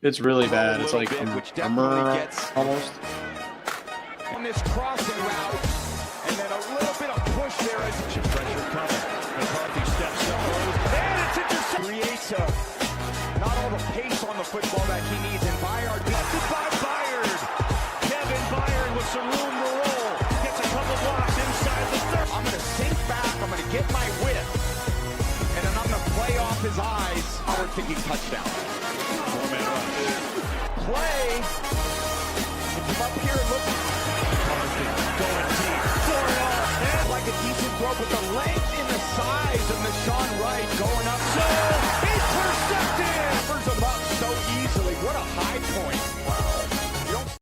It's really bad. It's like a murmur almost. On this crossing route, and then a little bit of push there as pressure coming. McCarthy steps up, and it's intercepted. Creates not all the pace on the football that he needs, and Byard busted by Byard. Kevin Byard with some room to roll. Gets a couple blocks inside the third. I'm going to sink back. I'm going to get my width, and then I'm going to play off his eyes. Howard thinking touchdown. Play. It's up here and look. Going deep. And like a decent throw, but the length and the size of Nashawn Wright going up. So intercepted. Covers him up so easily. What a high point. Wow.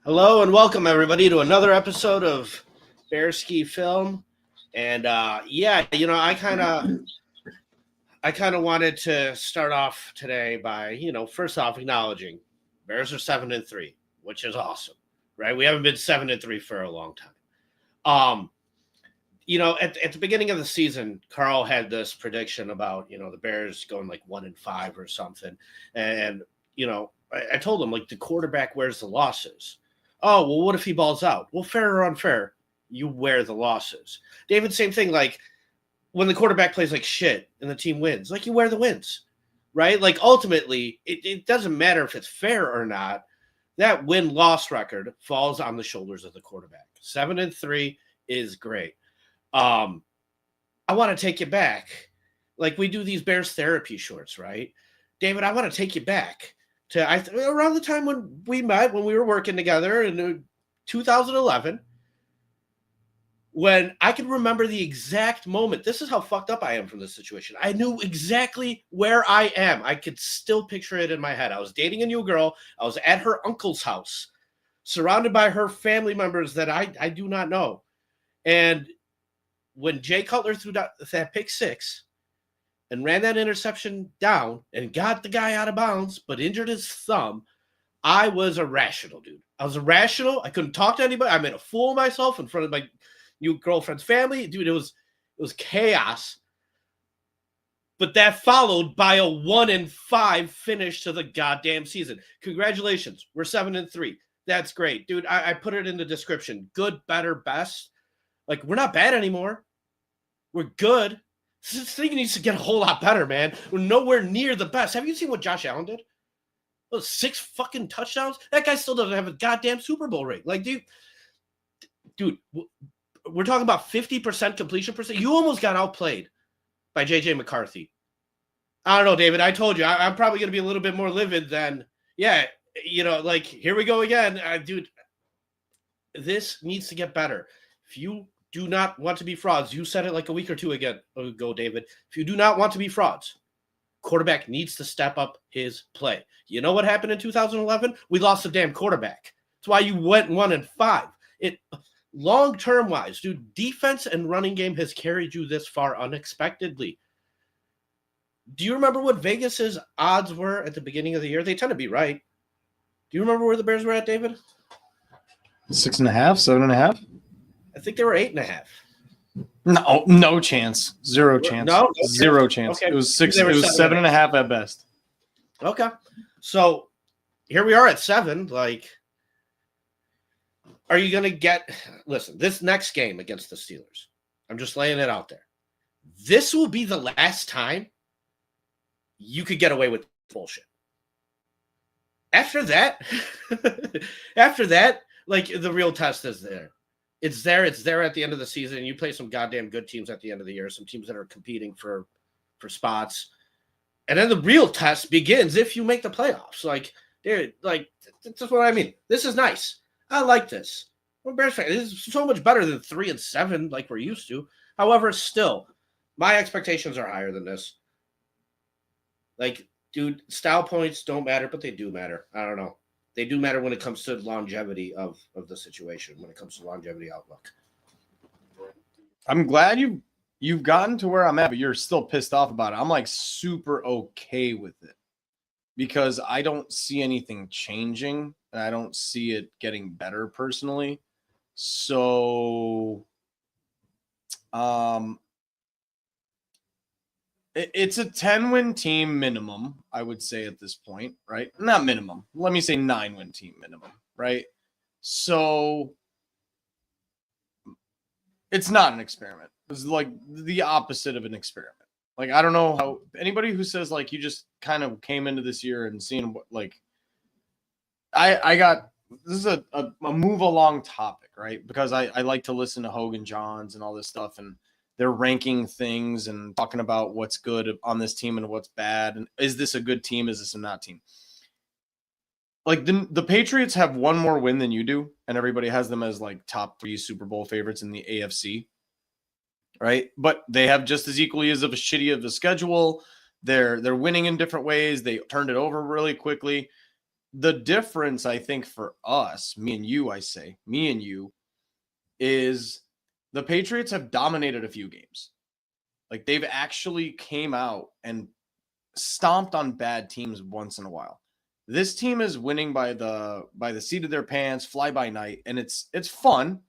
Hello and welcome everybody to another episode of Bearski Film. And I kind of wanted to start off today by, first off acknowledging Bears are 7-3, which is awesome, right? We haven't been 7-3 for a long time. At the beginning of the season, Carl had this prediction about, the Bears going like 1-5 or something. And, I told him, like, the quarterback wears the losses. Oh, well, what if he balls out? Well, fair or unfair, you wear the losses. David, same thing. Like, when the quarterback plays like shit and the team wins, like, you wear the wins, right? Like, ultimately, it doesn't matter if it's fair or not. That win-loss record falls on the shoulders of the quarterback. 7-3 is great. I want to take you back. Like, we do these Bears therapy shorts, right? David, I want to take you back to around the time when we met, when we were working together in 2011, when I can remember the exact moment. This is how fucked up I am from this situation. I knew exactly where I am. I could still picture it in my head. I was dating a new girl. I was at her uncle's house, surrounded by her family members that I do not know. And when Jay Cutler threw that pick six and ran that interception down and got the guy out of bounds, but injured his thumb, I was irrational, dude. I was irrational. I couldn't talk to anybody. I made a fool of myself in front of my new girlfriend's family. Dude, it was chaos. But that followed by a 1-5 finish to the goddamn season. Congratulations. We're 7-3. That's great. Dude, I put it in the description. Good, better, best. Like, we're not bad anymore. We're good. This thing needs to get a whole lot better, man. We're nowhere near the best. Have you seen what Josh Allen did? Those 6 fucking touchdowns? That guy still doesn't have a goddamn Super Bowl ring. Like, dude, we're talking about 50% completion percent. You almost got outplayed by J.J. McCarthy. I don't know, David. I told you. I'm probably going to be a little bit more livid than, like, here we go again. Dude, this needs to get better. If you do not want to be frauds, you said it like a week or two ago, David. If you do not want to be frauds, quarterback needs to step up his play. You know what happened in 2011? We lost the damn quarterback. That's why you went 1-5. Long-term wise, dude, defense and running game has carried you this far unexpectedly. Do you remember what Vegas's odds were at the beginning of the year? They tend to be right. Do you remember where the Bears were at, David? 6.5, 7.5. I think they were 8.5. No chance. Zero chance. No, zero chance. Okay. It was 6. It was 7.5 at best. Okay, so here we are at 7. Like, are you going to get – listen, this next game against the Steelers, I'm just laying it out there. This will be the last time you could get away with bullshit. After that, like, the real test is there. It's there at the end of the season. You play some goddamn good teams at the end of the year, some teams that are competing for spots. And then the real test begins if you make the playoffs. Like, dude, like, that's what I mean. This is nice. I like this. I'm a Bears fan. This is so much better than 3-7 like we're used to. However, still, my expectations are higher than this. Like, dude, style points don't matter, but they do matter. I don't know. They do matter when it comes to longevity of the situation, when it comes to longevity outlook. I'm glad you've gotten to where I'm at, but you're still pissed off about it. I'm like super okay with it because I don't see anything changing and I don't see it getting better personally. So It's a 10-win team minimum, I would say at this point, right? Not minimum. Let me say 9-win team minimum, right? So it's not an experiment. It's like the opposite of an experiment. Like, I don't know how anybody who says like you just kind of came into this year and seen what like I got this is a move along topic, right? Because I like to listen to Hogan Johns and all this stuff, and they're ranking things and talking about what's good on this team and what's bad. And is this a good team? Is this a not team? Like the Patriots have one more win than you do, and everybody has them as like top 3 Super Bowl favorites in the AFC. Right? But they have just as equally as of a shitty of a schedule. They're winning in different ways. They turned it over really quickly. The difference, I think, for us, me and you, is the Patriots have dominated a few games. Like they've actually came out and stomped on bad teams once in a while. This team is winning by the seat of their pants, fly by night, and it's fun.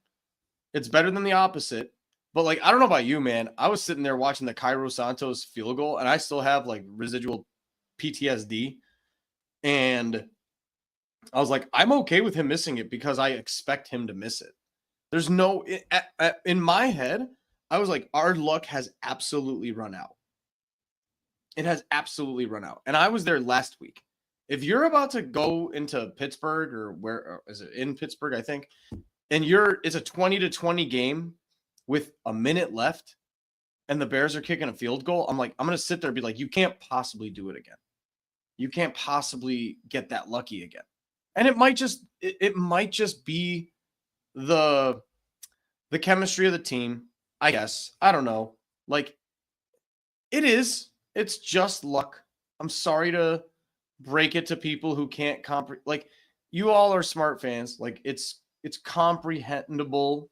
It's better than the opposite. But like, I don't know about you, man. I was sitting there watching the Cairo Santos field goal, and I still have like residual PTSD. And I was like, I'm okay with him missing it because I expect him to miss it. There's no, in my head, I was like, our luck has absolutely run out. It has absolutely run out. And I was there last week. If you're about to go into Pittsburgh or is it in Pittsburgh, I think, and it's a 20-20 game with a minute left and the Bears are kicking a field goal, I'm like, I'm going to sit there and be like, you can't possibly do it again. You can't possibly get that lucky again. And it might just be the chemistry of the team, I guess. I don't know. Like it's just luck. I'm sorry to break it to people who can't comprehend. Like, you all are smart fans. Like, it's comprehensible,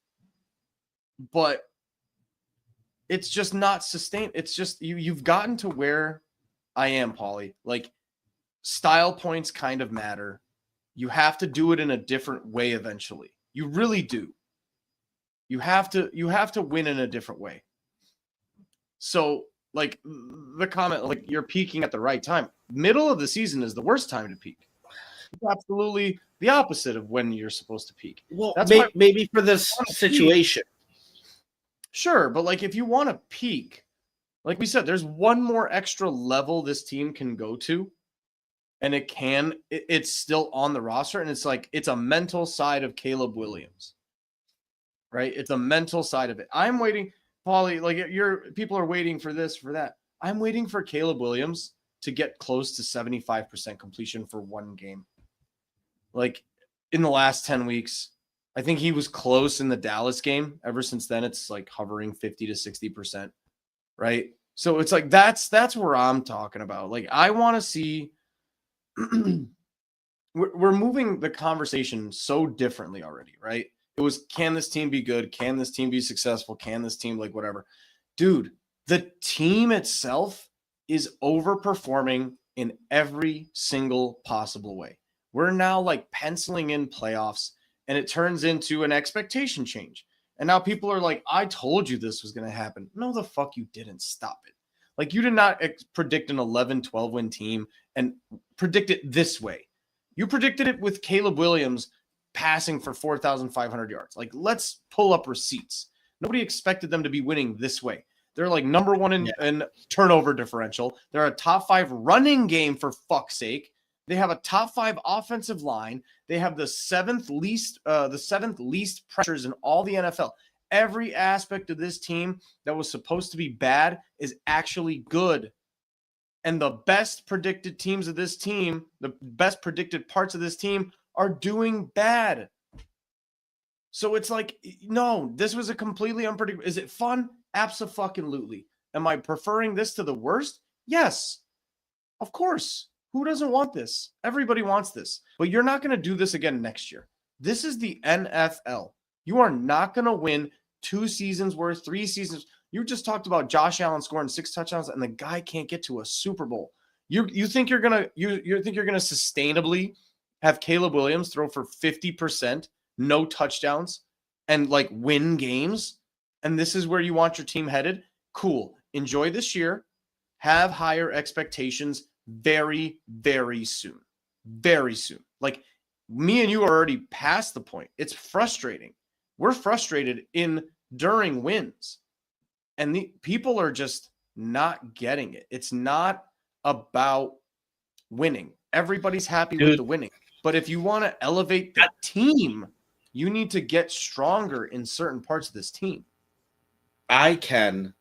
but it's just not sustained. It's just you've gotten to where I am, Paulie. Like, style points kind of matter. You have to do it in a different way eventually. You really do. You have to win in a different way. So, like, the comment, like, you're peaking at the right time. Middle of the season is the worst time to peak. It's absolutely the opposite of when you're supposed to peak. Well, that's maybe for this situation. Sure, but like, if you want to peak, like we said, there's one more extra level this team can go to, and it's still on the roster, and it's like, it's a mental side of Caleb Williams, right? It's a mental side of it. I'm waiting, Paulie, like, people are waiting for this, for that. I'm waiting for Caleb Williams to get close to 75% completion for one game. Like, in the last 10 weeks, I think he was close in the Dallas game. Ever since then, it's like hovering 50 to 60%, right? So it's like, that's where I'm talking about. Like, I want to see we're moving the conversation so differently already, right? It was, can this team be good? Can this team be successful? Can this team, like, whatever? Dude, the team itself is overperforming in every single possible way. We're now like penciling in playoffs, and it turns into an expectation change. And now people are like, I told you this was going to happen. No, the fuck you didn't. Stop it. Like, you did not predict an 11-12 win team and predict it this way. You predicted it with Caleb Williams passing for 4,500 yards. Like, let's pull up receipts. Nobody expected them to be winning this way. They're like number one in turnover differential. They're a top 5 running game, for fuck's sake. They have a top 5 offensive line. They have the seventh least pressures in all the NFL. Every aspect of this team that was supposed to be bad is actually good. And the best predicted teams of this team, the best predicted parts of this team, are doing bad. So it's like, no, this was a completely unpredictable. Is it fun? Abso-fucking-lutely. Am I preferring this to the worst? Yes, of course. Who doesn't want this? Everybody wants this. But you're not going to do this again next year. This is the NFL. You are not going to win 2 seasons worth, 3 seasons. You just talked about Josh Allen scoring 6 touchdowns, and the guy can't get to a Super Bowl. You think you're gonna sustainably have Caleb Williams throw for 50%, no touchdowns, and like win games? And this is where you want your team headed? Cool. Enjoy this year. have higher expectations very, very soon. Very soon. Like, me and you are already past the point. It's frustrating. We're frustrated during wins. And the people are just not getting it. It's not about winning. Everybody's happy with the winning. But if you want to elevate the team, you need to get stronger in certain parts of this team. I can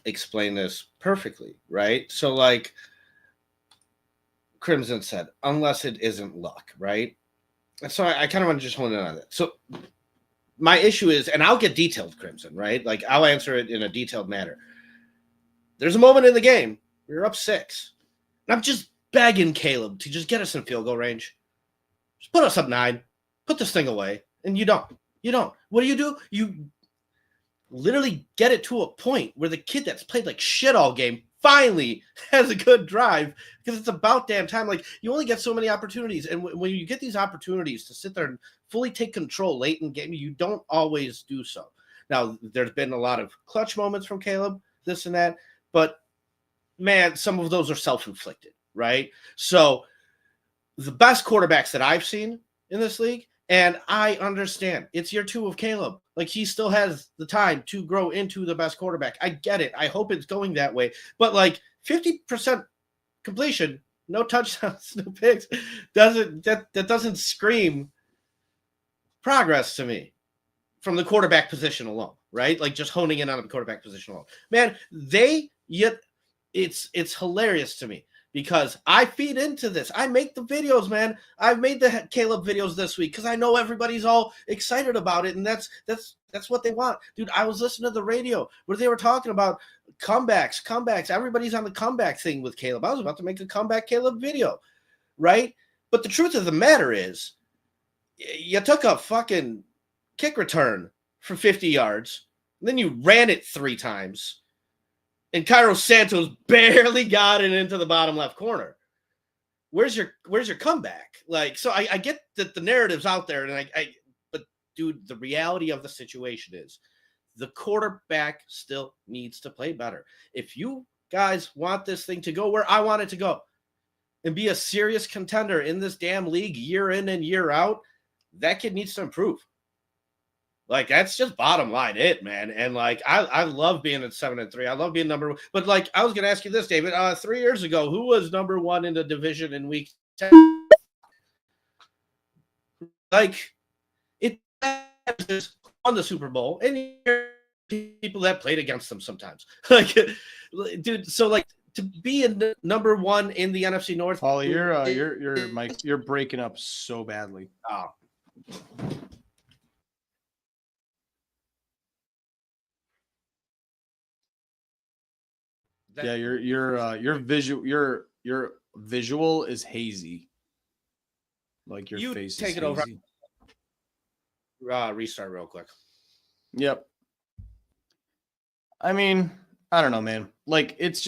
explain this perfectly, right? So, like Crimson said, unless it isn't luck, right? So I kind of want to just hone in on that. So my issue is, and I'll get detailed, Crimson, right? Like, I'll answer it in a detailed manner. There's a moment in the game where you're up 6. And I'm just begging Caleb to just get us in field goal range. Just put us up 9. Put this thing away. And you don't. You don't. What do? You literally get it to a point where the kid that's played like shit all game finally has a good drive, because it's about damn time. Like, you only get so many opportunities. And when you get these opportunities to sit there and fully take control late in game, you don't always do so. Now, there's been a lot of clutch moments from Caleb, this and that, but man, some of those are self-inflicted, right? So the best quarterbacks that I've seen in this league, and I understand it's year 2 of Caleb. Like, he still has the time to grow into the best quarterback. I get it. I hope it's going that way. But like 50% completion, no touchdowns, no picks, that doesn't scream progress to me from the quarterback position alone, right? Like, just honing in on the quarterback position alone. Man, it's hilarious to me, because I feed into this. I make the videos, man. I've made the Caleb videos this week because I know everybody's all excited about it, and that's what they want. Dude, I was listening to the radio where they were talking about comebacks. Everybody's on the comeback thing with Caleb. I was about to make a comeback Caleb video, right? But the truth of the matter is, you took a fucking kick return for 50 yards, and then you ran it 3 times, and Cairo Santos barely got it into the bottom left corner. Where's your comeback? Like, so I get that the narrative's out there, and but dude, the reality of the situation is the quarterback still needs to play better. If you guys want this thing to go where I want it to go and be a serious contender in this damn league year in and year out, that kid needs to improve. Like, that's just bottom line it, man. And like, I love being at 7-3. I love being number 1. But like, I was going to ask you this, David. 3 years ago, who was number 1 in the division in week 10? Like, it won the Super Bowl, and people that played against them sometimes. Like, dude. So like, to be in number 1 in the NFC North. Paulie, you're breaking up so badly. Oh. Yeah, your visual is hazy. Like, your face take is it over. hazy. Restart real quick. Yep. I mean, I don't know, man. Like, it's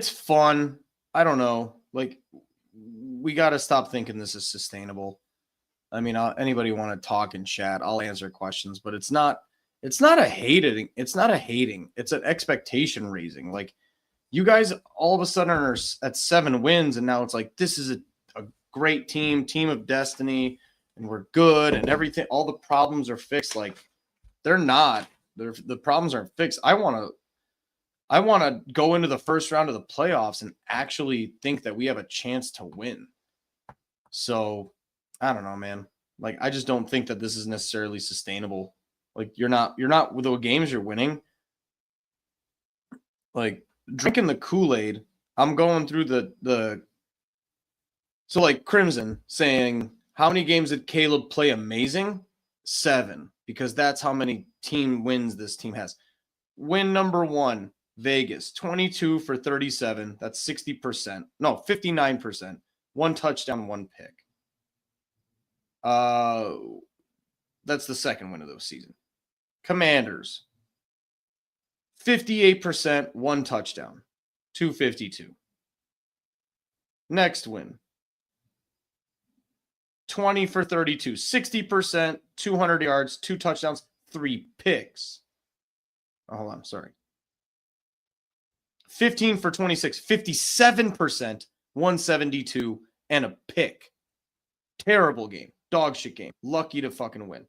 fun. I don't know. Like, we got to stop thinking this is sustainable. I mean, anybody want to talk and chat, I'll answer questions, but it's not a hating. It's not a hating. It's an expectation raising. Like, you guys all of a sudden are at 7 wins, and now it's like, this is a great team of destiny, and we're good, and everything. All the problems are fixed. Like, they're not. The problems aren't fixed. I want to go into the first round of the playoffs and actually think that we have a chance to win. So, I don't know, man. Like, I just don't think that this is necessarily sustainable. Like, you're not with the games you're winning. Like, drinking the Kool-Aid, I'm going through so like Crimson saying, how many games did Caleb play amazing? 7, because that's how many team wins this team has. Win number 1, Vegas, 22 for 37. That's 60%. No, 59%. 1 touchdown, 1 pick. That's the second win of the season. Commanders, 58%, 1 touchdown, 252. Next win, 20 for 32, 60%, 200 yards, 2 touchdowns, 3 picks. Oh, hold on, sorry. 15 for 26, 57%, 172, and a pick. Terrible game. Dog shit game. Lucky to fucking win.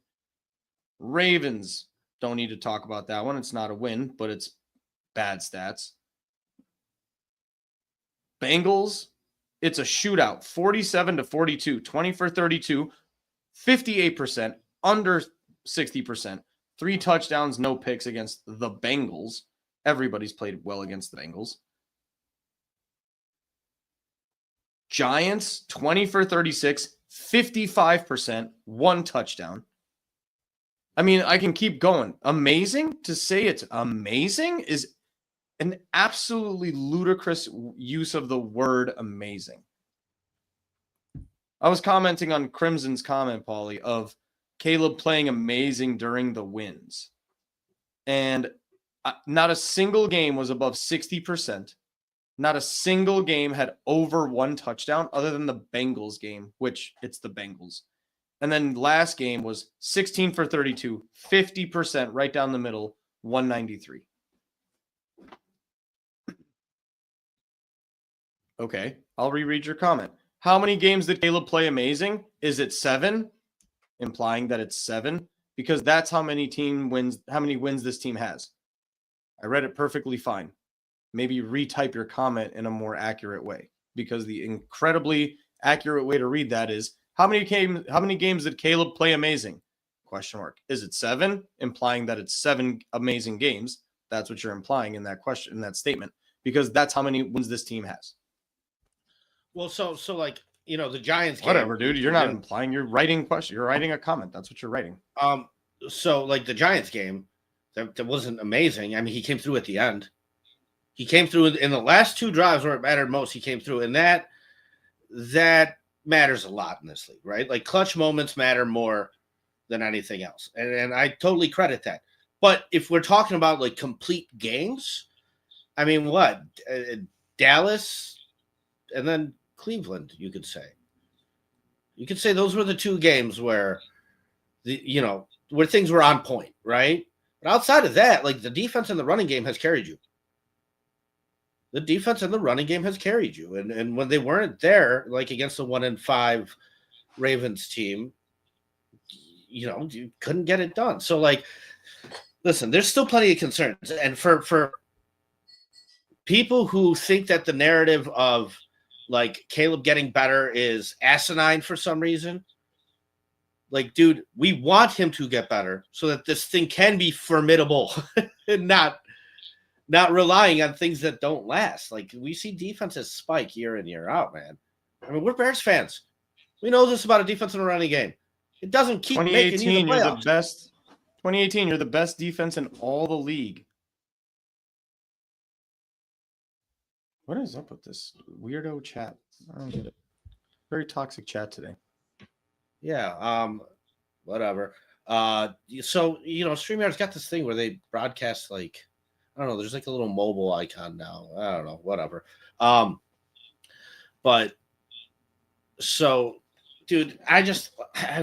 Ravens, don't need to talk about that one. It's not a win, but it's bad stats. Bengals, it's a shootout. 47-42, 20 for 32, 58%, under 60%. 3 touchdowns, no picks against the Bengals. Everybody's played well against the Bengals. Giants, 20 for 36, 55%, 1 touchdown. I mean, I can keep going. Amazing? To say it's amazing is an absolutely ludicrous use of the word amazing. I was commenting on Crimson's comment, Paulie, of Caleb playing amazing during the wins. And not a single game was above 60%. Not a single game had over 1 touchdown other than the Bengals game, which it's the Bengals. And then last game was 16 for 32, 50% right down the middle, 193. Okay, I'll reread your comment. How many games did Caleb play amazing? Is it 7? Implying that it's 7, because that's how many wins this team has. I read it perfectly fine. Maybe retype your comment in a more accurate way, because the incredibly accurate way to read that is how many games did Caleb play amazing? Question mark. Is it 7? Implying that it's 7 amazing games. That's what you're implying in that question, in that statement, because that's how many wins this team has. Well, so like, you know, the Giants game. Whatever, dude. You're not implying. You're writing question. You're writing a comment. That's what you're writing. So like the Giants game, that wasn't amazing. I mean, he came through at the end. He came through in the last 2 drives where it mattered most. He came through, and that matters a lot in this league, right? Like clutch moments matter more than anything else, and I totally credit that. But if we're talking about like complete games, I mean, what Dallas and then Cleveland, you could say those were the 2 games where where things were on point, right? But outside of that, like the defense and the running game has carried you. The defense and the running game has carried you. And when they weren't there, like against the 1-5 Ravens team, you couldn't get it done. So like, listen, there's still plenty of concerns. And for people who think that the narrative of like Caleb getting better is asinine for some reason, like, dude, we want him to get better so that this thing can be formidable and not relying on things that don't last. Like, we see defenses spike year in, year out, man. I mean, we're Bears fans. We know this about a defense and a running game. It doesn't keep making you the playoffs. You're the best. 2018, you're the best defense in all the league. What is up with this weirdo chat? I don't get it. Very toxic chat today. Yeah, whatever. So, StreamYard's got this thing where they broadcast, like, I don't know, there's like a little mobile icon now. I don't know, whatever. But so, dude, I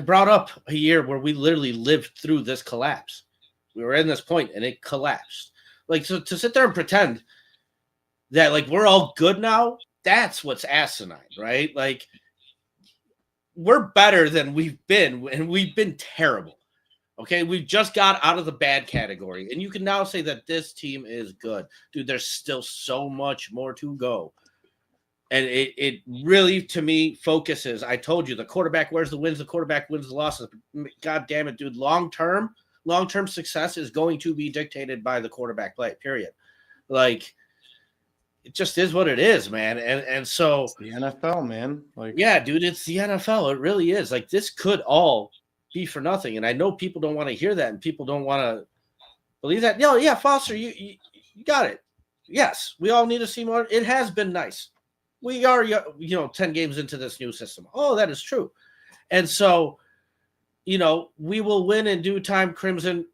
brought up a year where we literally lived through this collapse. We were in this point and it collapsed. Like, so to sit there and pretend that like we're all good now, that's what's asinine, right? Like, we're better than we've been, and we've been terrible. Okay, we just got out of the bad category, and you can now say that this team is good. Dude, there's still so much more to go. And it really, to me, focuses. I told you, the quarterback wears the wins, the quarterback wins the losses. God damn it, dude. Long-term success is going to be dictated by the quarterback play, period. Like, it just is what it is, man. And so it's the NFL, man. Like, yeah, dude, it's the NFL. It really is. Like, this could all be for nothing. And I know people don't want to hear that, and people don't want to believe that. No, yeah, Foster, you got it. Yes, we all need to see more. It has been nice. We are, 10 games into this new system. Oh, that is true. And so, we will win in due time, Crimson.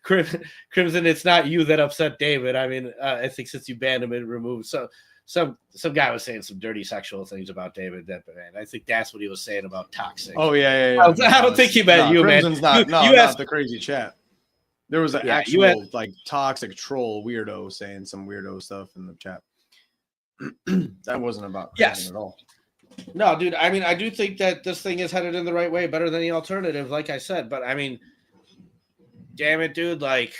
Crimson, it's not you that upset David. I mean, I think since you banned him and removed some guy was saying some dirty sexual things about David. Man, I think that's what he was saying about toxic. Oh yeah. I don't think he meant you, Crimson's man. Not the crazy chat. There was an Yeah, actual like toxic troll weirdo saying some weirdo stuff in the chat. That wasn't about Yes. Craven at all. No, dude. I mean, I do think that this thing is headed in the right way, better than the alternative, like I said. But I mean, damn it, dude. Like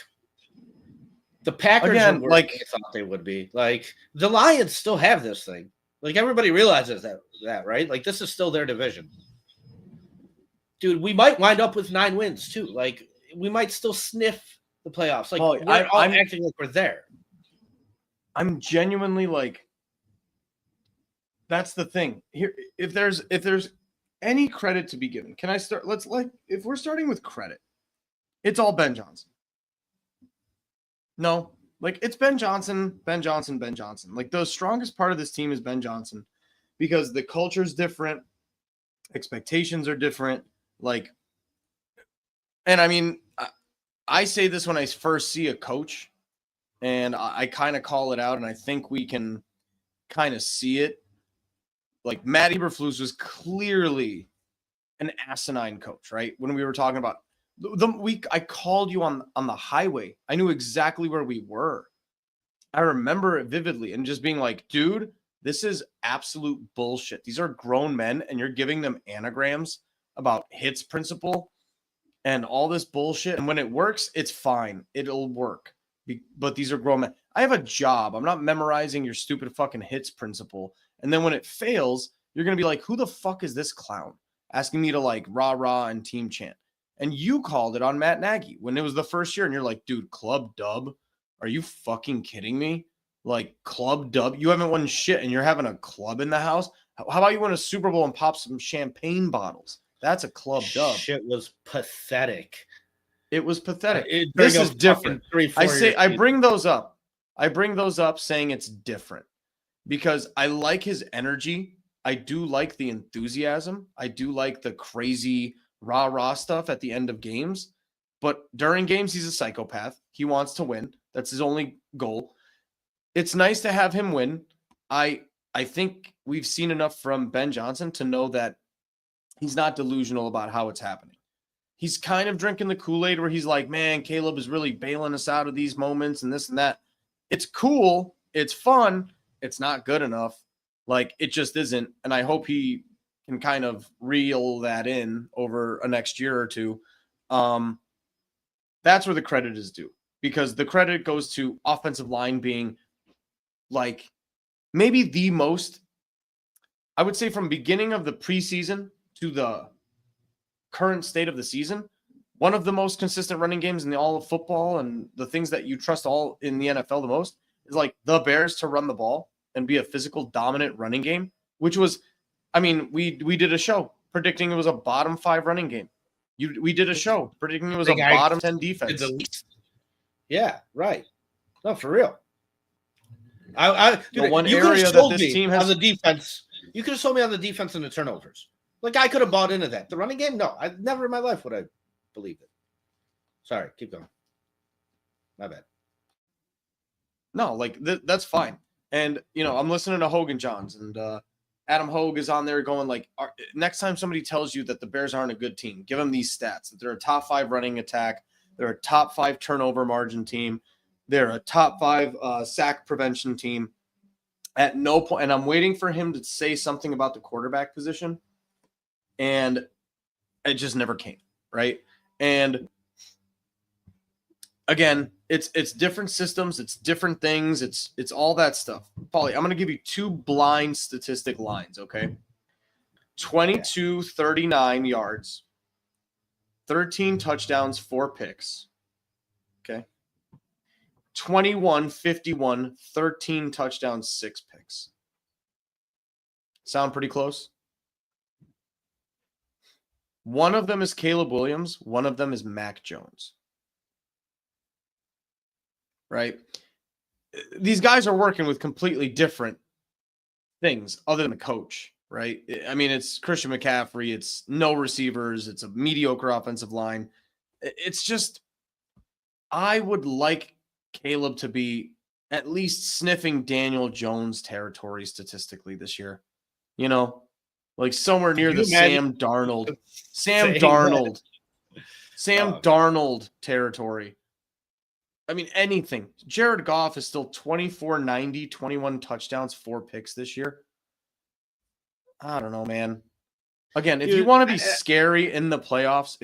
the Packers Again, are like- like I thought they would be. Like the Lions still have this thing. Like everybody realizes that, right? Like this is still their division. Dude, we might wind up with 9 wins too. Like we might still sniff the playoffs. Like Paulie, we're all I'm- acting like we're there. I'm genuinely like, that's the thing here. If there's any credit to be given, can I start? Let's like, if we're starting with credit, it's all Ben Johnson. No, like it's Ben Johnson. Like the strongest part of this team is Ben Johnson because the culture's different, expectations are different. Like, and I mean, I say this when I first see a coach. And I kind of call it out, and I think we can kind of see it. Like Matt Eberflus was clearly an asinine coach, right? When we were talking about the week, I called you on the highway. I knew exactly where we were. I remember it vividly, and just being like, dude, this is absolute bullshit. These are grown men, and you're giving them anagrams about hits principle and all this bullshit. And when it works, it's fine. It'll work. But these are grown men. I have a job. I'm not memorizing your stupid fucking hits principle. And then when it fails, you're going to be like, who the fuck is this clown asking me to like rah and team chant? And you called it on Matt Nagy when it was the first year. And you're like, dude, club dub. Are you fucking kidding me? Like club dub. You haven't won shit and you're having a club in the house. How about you win a Super Bowl and pop some champagne bottles? That's a club dub. Shit was pathetic. It was pathetic. This This is different. I bring bring those up. I bring those up saying it's different because I like his energy. I do like the enthusiasm. I do like the crazy rah stuff at the end of games. But during games, he's a psychopath. He wants to win. That's his only goal. It's nice to have him win. I think we've seen enough from Ben Johnson to know that he's not delusional about how it's happening. He's kind of drinking the Kool-Aid where he's like, man, Caleb is really bailing us out of these moments and this and that. It's cool. It's fun. It's not good enough. Like, it just isn't. And I hope he can kind of reel that in over a next year or two. That's where the credit is due. Because the credit goes to offensive line being, like, maybe the most, I would say from beginning of the preseason to the current state of the season, one of the most consistent running games in all of football and the things that you trust all in the NFL the most is like the Bears to run the ball and be a physical dominant running game, which was, I mean, we did a show predicting it was a bottom 5 running game. We did a show predicting it was a bottom 10 defense. Yeah, right. No, for real. The one you area could've that sold this me team has- on the defense. You could have sold me on the defense and the turnovers. Like I could have bought into that. The running game, no, I never in my life would I believe it. Sorry, keep going. My bad. No, like that's fine. And I'm listening to Hogan Johns and Adam Hogue is on there going like, next time somebody tells you that the Bears aren't a good team, give them these stats: that they're a top 5 running attack, they're a top 5 turnover margin team, they're a top 5 sack prevention team. At no point, and I'm waiting for him to say something about the quarterback position. And it just never came, right? And again, it's different systems, it's different things, it's all that stuff. Paulie, I'm going to give you 2 blind statistic lines, okay? 22-39 yards, 13 touchdowns, 4 picks. Okay? 21-51, 13 touchdowns, 6 picks. Sound pretty close? One of them is Caleb Williams. One of them is Mac Jones. Right? These guys are working with completely different things other than the coach, right? I mean, it's Christian McCaffrey. It's no receivers. It's a mediocre offensive line. It's just, I would like Caleb to be at least sniffing Daniel Jones territory statistically this year. Like somewhere near the Sam Darnold territory. I mean, anything. Jared Goff is still 24-90, 21 touchdowns, 4 picks this year. I don't know, man. Again, if you want to be scary in the playoffs,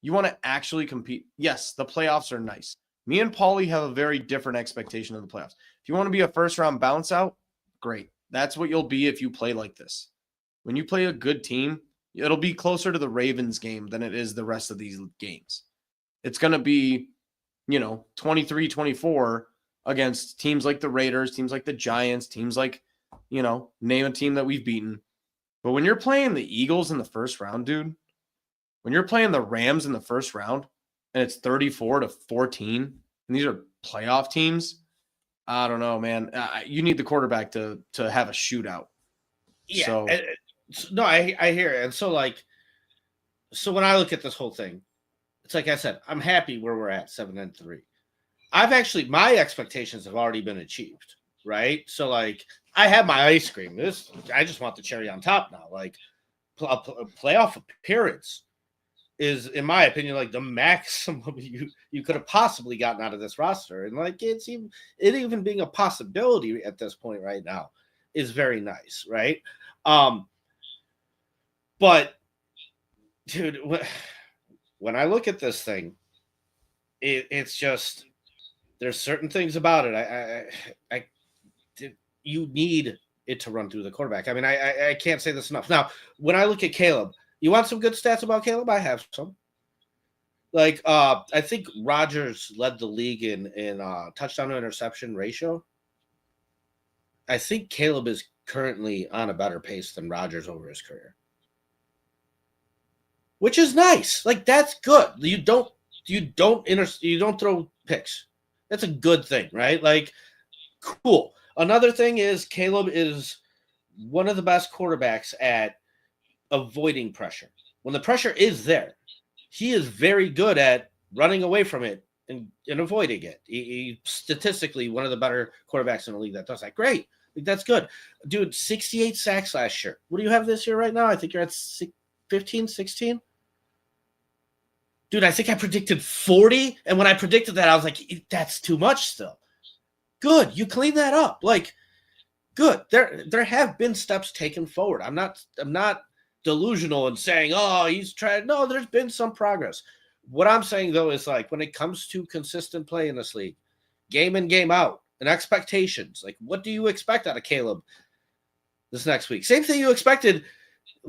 you want to actually compete. Yes, the playoffs are nice. Me and Paulie have a very different expectation of the playoffs. If you want to be a first-round bounce out, great. That's what you'll be if you play like this. When you play a good team, it'll be closer to the Ravens game than it is the rest of these games. It's going to be, 23-24 against teams like the Raiders, teams like the Giants, teams like, name a team that we've beaten. But when you're playing the Eagles in the first round, dude, when you're playing the Rams in the first round and it's 34-14, and these are playoff teams, I don't know, man. You need the quarterback to have a shootout. Yeah. So, no, I hear it. And so when I look at this whole thing, it's like I said, I'm happy where we're at 7-3. My expectations have already been achieved, right? So like I have my ice cream. I just want the cherry on top now. Like a playoff appearance is, in my opinion, like the maximum you could have possibly gotten out of this roster. And like it even being a possibility at this point right now is very nice, right? But dude, when I look at this thing, it's just there's certain things about it. You need it to run through the quarterback. I mean, I can't say this enough. Now, when I look at Caleb, you want some good stats about Caleb? I have some. Like, I think Rodgers led the league in touchdown to interception ratio. I think Caleb is currently on a better pace than Rodgers over his career, which is nice. Like, that's good. You don't throw picks. That's a good thing, right? Like, cool. Another thing is Caleb is one of the best quarterbacks at avoiding pressure. When the pressure is there, he is very good at running away from it and avoiding it. He statistically one of the better quarterbacks in the league that does that. Great. Like, that's good. Dude, 68 sacks last year. What do you have this year right now? I think you're at 15, 16. Dude, I think I predicted 40. And when I predicted that, I was like, that's too much still. Good. You clean that up. Like, good. There have been steps taken forward. I'm not delusional in saying, oh, he's trying. No, there's been some progress. What I'm saying, though, is like when it comes to consistent play in this league, game in, game out, and expectations, like what do you expect out of Caleb this next week? Same thing you expected,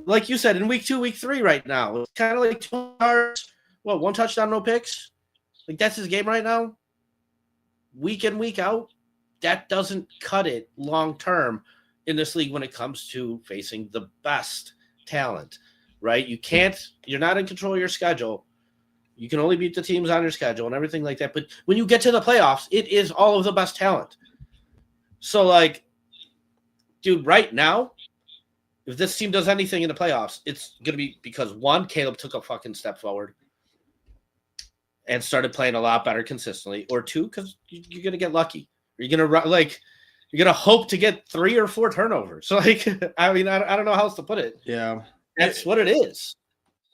like you said, in week 2, week 3 right now. It's kind of like 2 yards, 1 touchdown, no picks. Like that's his game right now. Week in, week out, that doesn't cut it long term in this league when it comes to facing the best talent, right? You're not in control of your schedule. You can only beat the teams on your schedule and everything like that. But when you get to the playoffs, it is all of the best talent. So, like, dude, right now, if this team does anything in the playoffs, it's going to be because, 1, Caleb took a fucking step forward and started playing a lot better consistently, or 2, because you're going to get lucky. You're going to hope to get 3 or 4 turnovers. So, like, I mean, I don't know how else to put it. Yeah. That's what it is.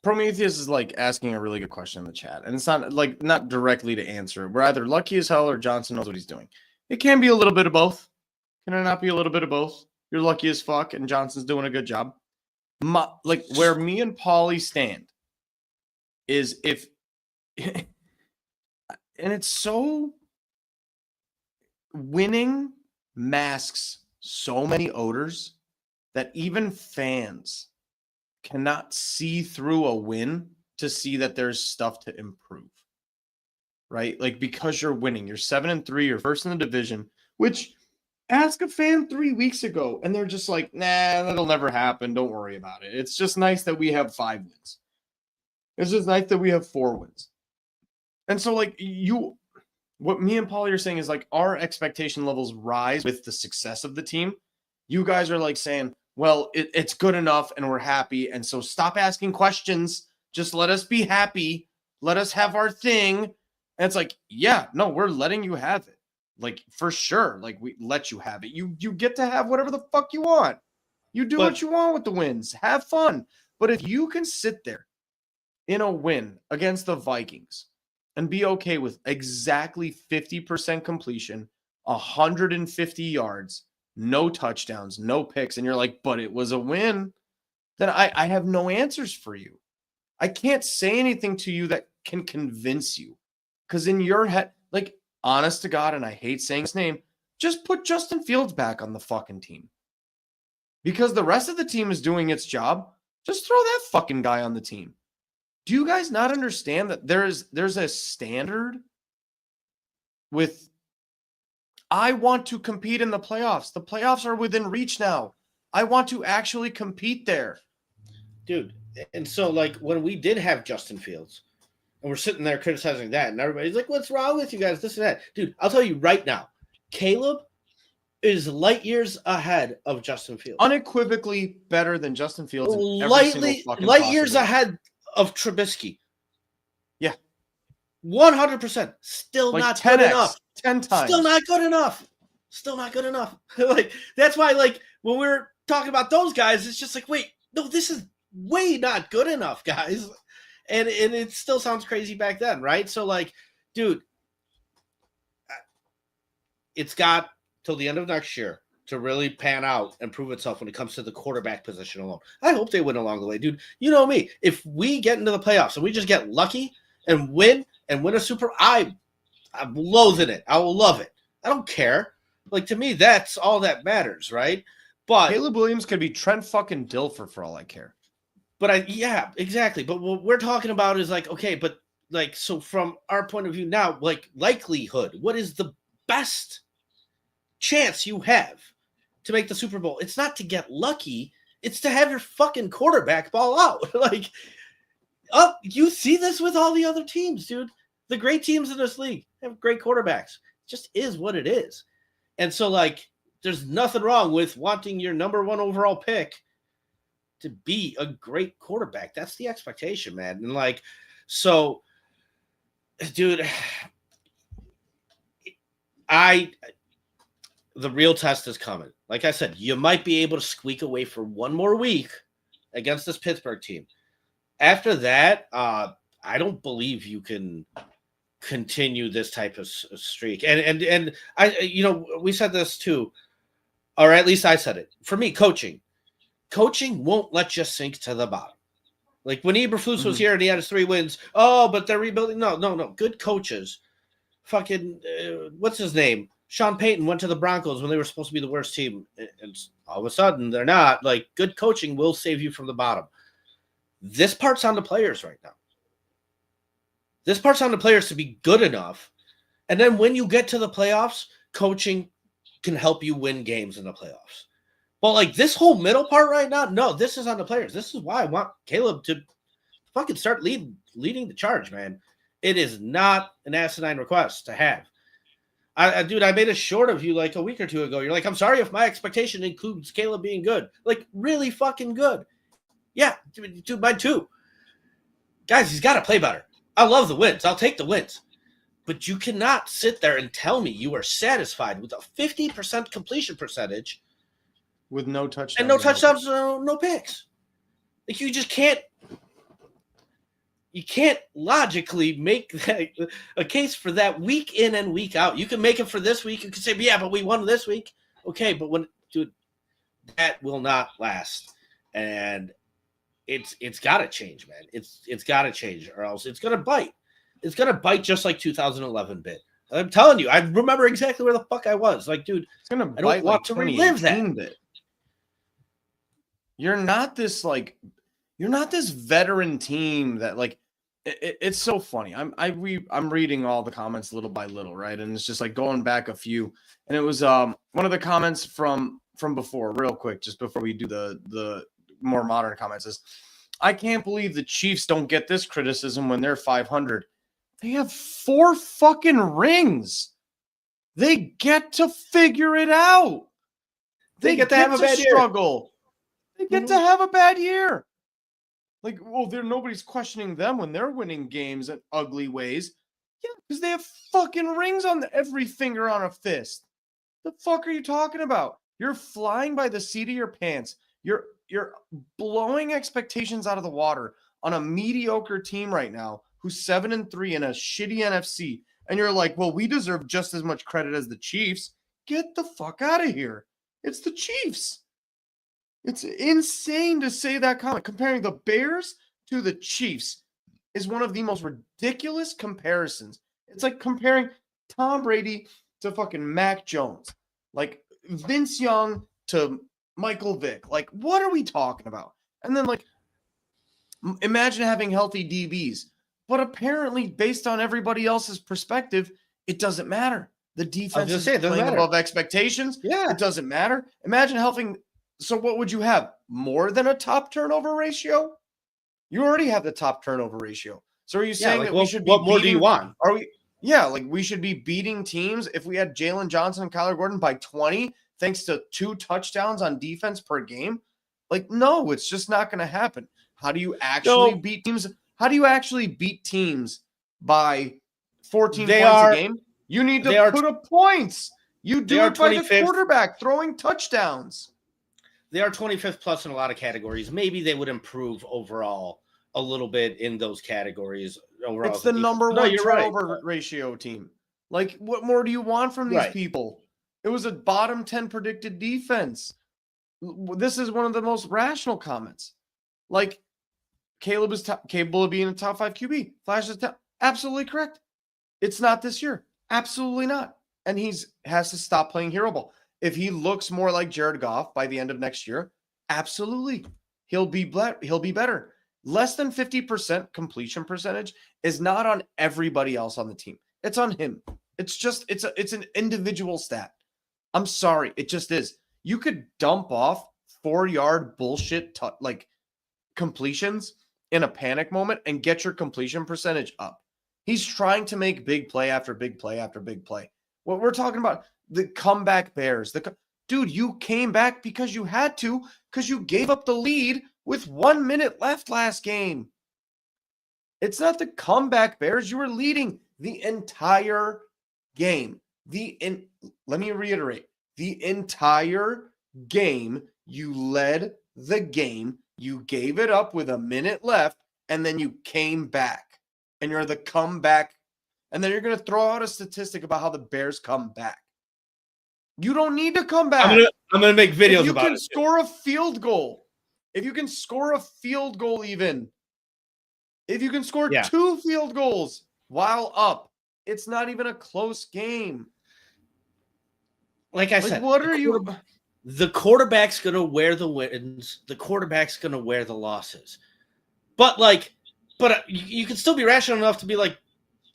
Prometheus is like asking a really good question in the chat, and it's not directly to answer. We're either lucky as hell or Johnson knows what he's doing. It can be a little bit of both. Can it not be a little bit of both? You're lucky as fuck, and Johnson's doing a good job. Where me and Paulie stand is if, and it's so winning masks so many odors that even fans cannot see through a win to see that there's stuff to improve, right? Like, because you're winning, you're 7-3, you're first in the division, which ask a fan 3 weeks ago and they're just like, nah, that'll never happen. Don't worry about it. It's just nice that we have 5 wins. It's just nice that we have 4 wins. And so like what me and Paulie are saying is like our expectation levels rise with the success of the team. You guys are like saying, well, it's good enough and we're happy. And so stop asking questions. Just let us be happy. Let us have our thing. And it's like, yeah, no, we're letting you have it. Like, for sure. Like, we let you have it. You get to have whatever the fuck you want. You do what you want with the wins. Have fun. But if you can sit there in a win against the Vikings and be okay with exactly 50% completion, 150 yards, no touchdowns, no picks, and you're like, but it was a win, then I have no answers for you. I can't say anything to you that can convince you. Because in your head, like, honest to God, and I hate saying his name, just put Justin Fields back on the fucking team. Because the rest of the team is doing its job. Just throw that fucking guy on the team. Do you guys not understand that there's a standard with, I want to compete in the playoffs. The playoffs are within reach now. I want to actually compete there. Dude, and so, like, when we did have Justin Fields, and we're sitting there criticizing that, and everybody's like, what's wrong with you guys, this and that. Dude, I'll tell you right now, Caleb is light years ahead of Justin Fields. Unequivocally better than Justin Fields. Light years ahead of Trubisky. Yeah. 100%. Still like not 10x, good enough. 10 times. Still not good enough. Still not good enough. Like, that's why, like, when we're talking about those guys, it's just like, wait, no, this is way not good enough, guys. And it still sounds crazy back then, right? So, like, dude, it's got till the end of next year to really pan out and prove itself when it comes to the quarterback position alone. I hope they win along the way, dude. You know me. If we get into the playoffs and we just get lucky and win a Super, I'm loathing it. I will love it. I don't care. Like, to me, that's all that matters, right? But Caleb Williams could be Trent fucking Dilfer for all I care. But yeah, exactly. But what we're talking about is like, okay, but like, so from our point of view now, like, likelihood, what is the best chance you have to make the Super Bowl? It's not to get lucky. It's to have your fucking quarterback ball out. Like, you see this with all the other teams, dude. The great teams in this league have great quarterbacks. It just is what it is. And so, like, there's nothing wrong with wanting your number 1 overall pick to be a great quarterback. That's the expectation, man. And, like, so, dude, the real test is coming. Like I said, you might be able to squeak away for one more week against this Pittsburgh team. After that, I don't believe you can continue this type of streak. And I, you know, we said this too, or at least I said it. For me, coaching won't let you sink to the bottom. Like when Eberflus was here and he had his 3 wins. Oh, but they're rebuilding. No. Good coaches. Fucking, what's his name? Sean Payton went to the Broncos when they were supposed to be the worst team. And all of a sudden, they're not. Like, good coaching will save you from the bottom. This part's on the players right now. This part's on the players to be good enough. And then when you get to the playoffs, coaching can help you win games in the playoffs. But, like, this whole middle part right now, no, this is on the players. This is why I want Caleb to fucking start leading the charge, man. It is not an asinine request to have. Dude, I made a short of you like a week or 2 ago. You're like, I'm sorry if my expectation includes Caleb being good. Like, really fucking good. Yeah, dude, mine too. Guys, he's got to play better. I love the wins. I'll take the wins. But you cannot sit there and tell me you are satisfied with a 50% completion percentage with no touchdowns. And no touchdowns, no picks. Like, you just can't. You can't logically make that a case for that week in and week out. You can make it for this week. You can say, yeah, but we won this week. Okay, but dude, that will not last. And it's got to change, man. It's got to change, or else it's gonna bite. It's gonna bite just like 2011 bit. I'm telling you, I remember exactly where the fuck I was. Like, dude, it's gonna bite. I don't want to relive that. Bit. You're not this veteran team that, like, it's so funny. I'm reading all the comments little by little, right? And it's just like going back a few. And it was one of the comments from before, real quick, just before we do the more modern comments, is, I can't believe the Chiefs don't get this criticism when they're 500. They have 4 fucking rings. They get to figure it out. They get to have a bad struggle. They get to have a bad year. Like, well, nobody's questioning them when they're winning games in ugly ways. Yeah, because they have fucking rings on every finger on a fist. The fuck are you talking about? You're flying by the seat of your pants. You're blowing expectations out of the water on a mediocre team right now who's 7-3 in a shitty NFC, and you're like, well, we deserve just as much credit as the Chiefs. Get the fuck out of here. It's the Chiefs. It's insane to say that comment. Comparing the Bears to the Chiefs is one of the most ridiculous comparisons. It's like comparing Tom Brady to fucking Mac Jones, like Vince Young to Michael Vick. Like, what are we talking about? And then, like, imagine having healthy DBs. But apparently, based on everybody else's perspective, it doesn't matter. The defense is playing above expectations. Yeah. It doesn't matter. Imagine helping. So what would you have? More than a top turnover ratio? You already have the top turnover ratio. So are you saying that we should be what more do you want? Are we? Yeah, like we should be beating teams if we had Jalen Johnson and Kyler Gordon by 20 thanks to 2 touchdowns on defense per game? Like, no, it's just not going to happen. How do you actually beat teams? How do you actually beat teams by 14 points a game? You need to put up points. You do it by the quarterback throwing touchdowns. They are 25th plus in a lot of categories. Maybe they would improve overall a little bit in those categories. Overall, it's the number one turnover ratio team. Like, what more do you want from these people? It was a bottom 10 predicted defense. This is one of the most rational comments. Like, Caleb is capable of being a top 5 QB. Flash is absolutely correct. It's not this year. Absolutely not. And has to stop playing hero ball. If he looks more like Jared Goff by the end of next year, absolutely. He'll be better. Less than 50% completion percentage is not on everybody else on the team. It's on him. It's an individual stat. I'm sorry. It just is. You could dump off 4-yard bullshit like completions in a panic moment and get your completion percentage up. He's trying to make big play after big play after big play. What we're talking about, the comeback Bears. Dude, you came back because you had to, because you gave up the lead with 1 minute left last game. It's not the comeback Bears. You were leading the entire game. Let me reiterate. The entire game, you led the game. You gave it up with 1 minute left, and then you came back. And you're the comeback. And then you're going to throw out a statistic about how the Bears come back. You don't need to come back. I'm going to make videos about it. You can score a field goal. If you can score a field goal even. If you can score 2 field goals while up, it's not even a close game. Like I said, what are you? The quarterback's going to wear the wins. The quarterback's going to wear the losses. But you can still be rational enough to be like,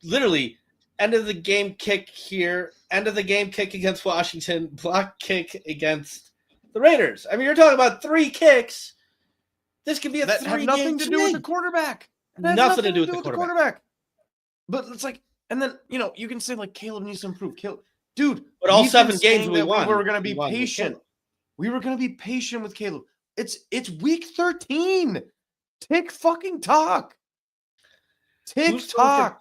literally, end of the game kick here, end of the game kick against Washington, block kick against the Raiders. I mean, you're talking about 3 kicks. This could be a 3-game that have nothing to do with the quarterback. Nothing to do with the quarterback. But it's like, and then, you can say, like, Caleb needs to improve. Dude, but all 7 games we won. We were going to be patient. We were going to be patient with Caleb. It's week 13. Tick fucking talk. Tick talk.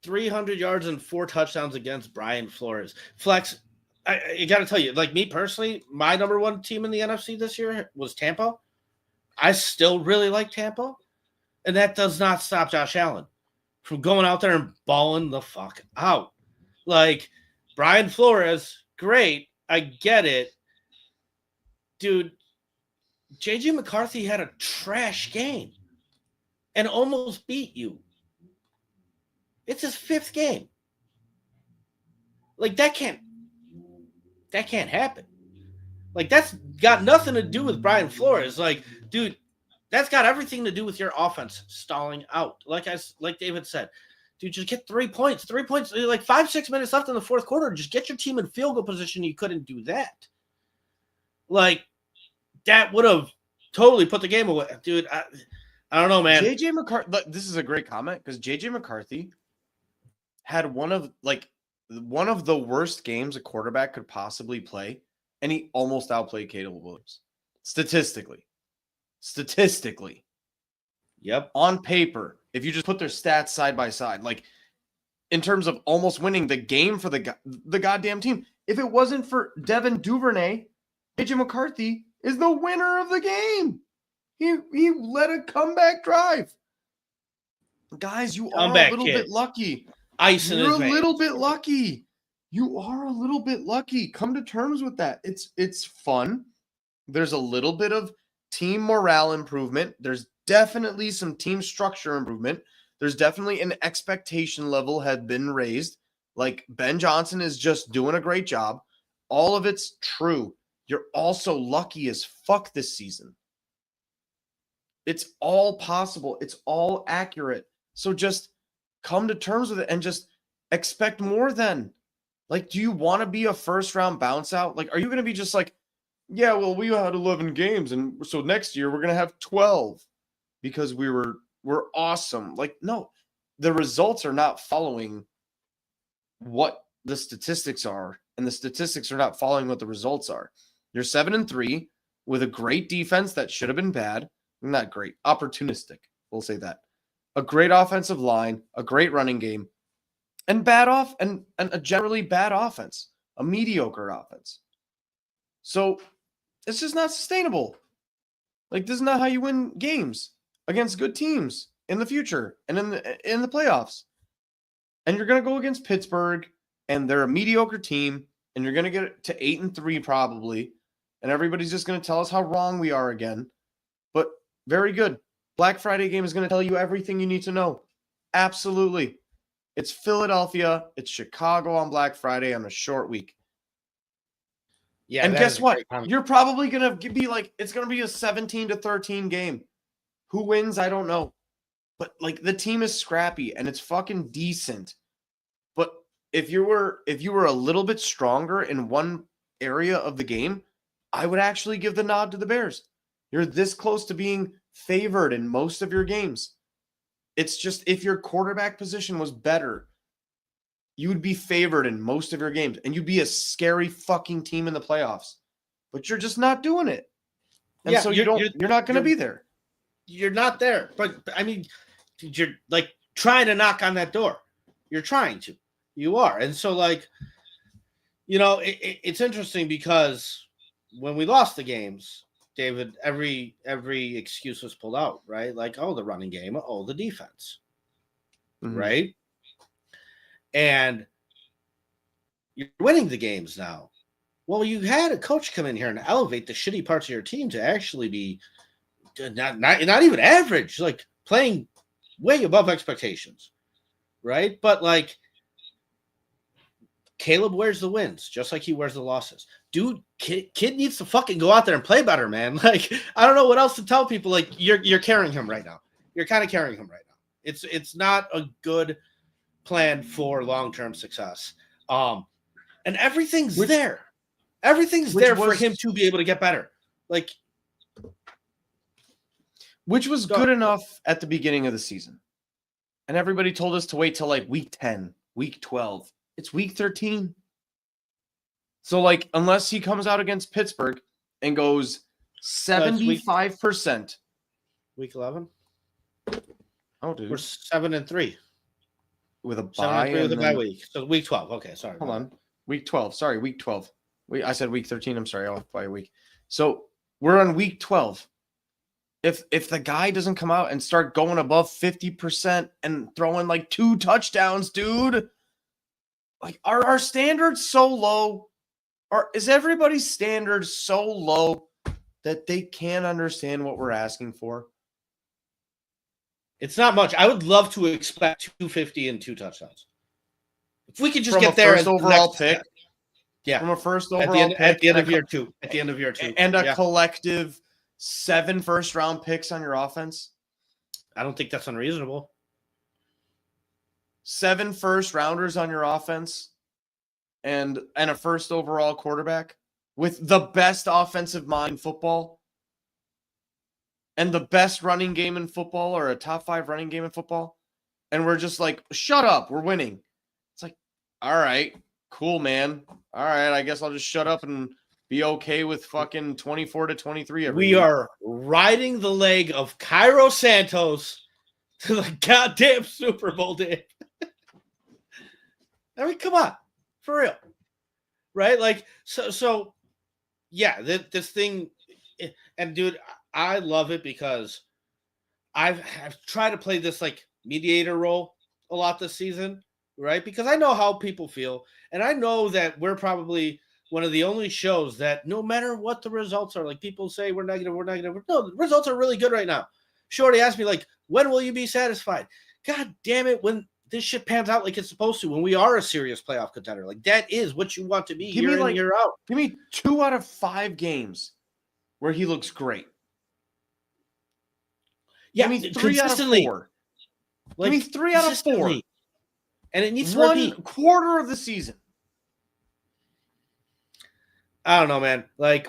300 yards and 4 touchdowns against Brian Flores. Flex, I got to tell you, like me personally, my number 1 team in the NFC this year was Tampa. I still really like Tampa. And that does not stop Josh Allen from going out there and balling the fuck out. Like, Brian Flores, great. I get it. Dude, J.J. McCarthy had a trash game and almost beat you. It's his 5th game. Like, that can't happen. Like, that's got nothing to do with Brian Flores. Like, dude, that's got everything to do with your offense stalling out. Like David said, dude, just get 3 points. 3 points, like 5-6 minutes left in the 4th quarter. Just get your team in field goal position. You couldn't do that. Like, that would have totally put the game away. Dude, I don't know, man. J.J. McCarthy, this is a great comment because J.J. McCarthy had one of the worst games a quarterback could possibly play, and he almost outplayed Caleb Williams. Statistically. Yep. On paper, if you just put their stats side by side, like in terms of almost winning the game for the goddamn team, if it wasn't for Devin Duvernay, J.J. McCarthy is the winner of the game. He led a comeback drive. Guys, you Come are back, a little kid. bit lucky. Ice in You're his a veins. little bit lucky. You are a little bit lucky. Come to terms with that. It's fun. There's a little bit of team morale improvement. There's definitely some team structure improvement. There's definitely an expectation level had been raised. Like Ben Johnson is just doing a great job. All of it's true. You're also lucky as fuck this season. It's all possible. It's all accurate. So just come to terms with it and just expect more then. Like, do you want to be a first round bounce out? Like, are you going to be just like, yeah, well, we had 11 games, and so next year we're going to have 12 because we're awesome. Like, no, the results are not following what the statistics are, and the statistics are not following what the results are. You're 7-3 with a great defense that should have been bad. Not great, opportunistic. We'll say that. A great offensive line, a great running game, and and a generally bad offense, a mediocre offense. So it's just not sustainable. Like, this is not how you win games against good teams in the future and in the playoffs. And you're going to go against Pittsburgh, and they're a mediocre team, and you're going to get to 8-3 probably, and everybody's just going to tell us how wrong we are again. But very good. Black Friday game is going to tell you everything you need to know. Absolutely. It's Philadelphia. It's Chicago on Black Friday on a short week. Yeah, and guess what? You're probably going to be like, it's going to be a 17-13 game. Who wins? I don't know. But like, the team is scrappy and it's fucking decent. But if you were a little bit stronger in one area of the game, I would actually give the nod to the Bears. You're this close to being favored in most of your games. It's just, if your quarterback position was better, you would be favored in most of your games, and you'd be a scary fucking team in the playoffs. But you're just not doing it. And so you're not going to be there. You're not there. But I mean, you're like trying to knock on that door. You're trying to. You are. And so, like, you know, it's interesting because when we lost the games, David, every excuse was pulled out, right? Like, oh, the running game, oh, the defense, right? And you're winning the games now. Well, you had a coach come in here and elevate the shitty parts of your team to actually be not even average, like playing way above expectations, right? But like, Caleb wears the wins just like he wears the losses. Dude, kid needs to fucking go out there and play better, man. Like, I don't know what else to tell people. Like, you're carrying him right now. You're kind of carrying him right now. It's not a good plan for long-term success. And everything's there. Everything's there for him to be able to get better. Like, which was good enough at the beginning of the season. And everybody told us to wait till like week 10, week 12. It's week 13. So, like, unless he comes out against Pittsburgh and goes 75%. Week 11? Oh, dude. We're 7-3. With a bye. 7-3 with a bye week. So week 12. Okay, sorry. Hold on. Week 12. Sorry, week 12. I said week 13. I'm sorry. Off by a week. So we're on week 12. If the guy doesn't come out and start going above 50% and throwing like 2 touchdowns, dude, like, are our standards so low? Or is everybody's standards so low that they can't understand what we're asking for? It's not much. I would love to expect 250 and 2 touchdowns. If we could just from get there first overall pick. Yeah. From a first overall pick. At the end of year 2. At the end of year 2. And a collective 7 first-round picks on your offense. I don't think that's unreasonable. 7 first-rounders on your offense and a first overall quarterback with the best offensive mind in football and the best running game in football, or a top 5 running game in football. And we're just like, shut up, we're winning. It's like, all right, cool, man. All right, I guess I'll just shut up and be okay with fucking 24-23 every week. Are riding the leg of Cairo Santos to the goddamn Super Bowl, Dave. I mean, come on, for real, right? Like, so, yeah. This thing, and dude, I love it because I've tried to play this like mediator role a lot this season, right? Because I know how people feel, and I know that we're probably one of the only shows that no matter what the results are, like people say we're negative. No, the results are really good right now. Shorty asked me, like, when will you be satisfied? God damn it, when this shit pans out like it's supposed to, when we are a serious playoff contender. Like, that is what you want to be year in, year out. Give me 2 out of 5 games where he looks great. Yeah, give me 3 out of 4. Like, give me 3 out of 4. And it needs one quarter of the season. I don't know, man. Like,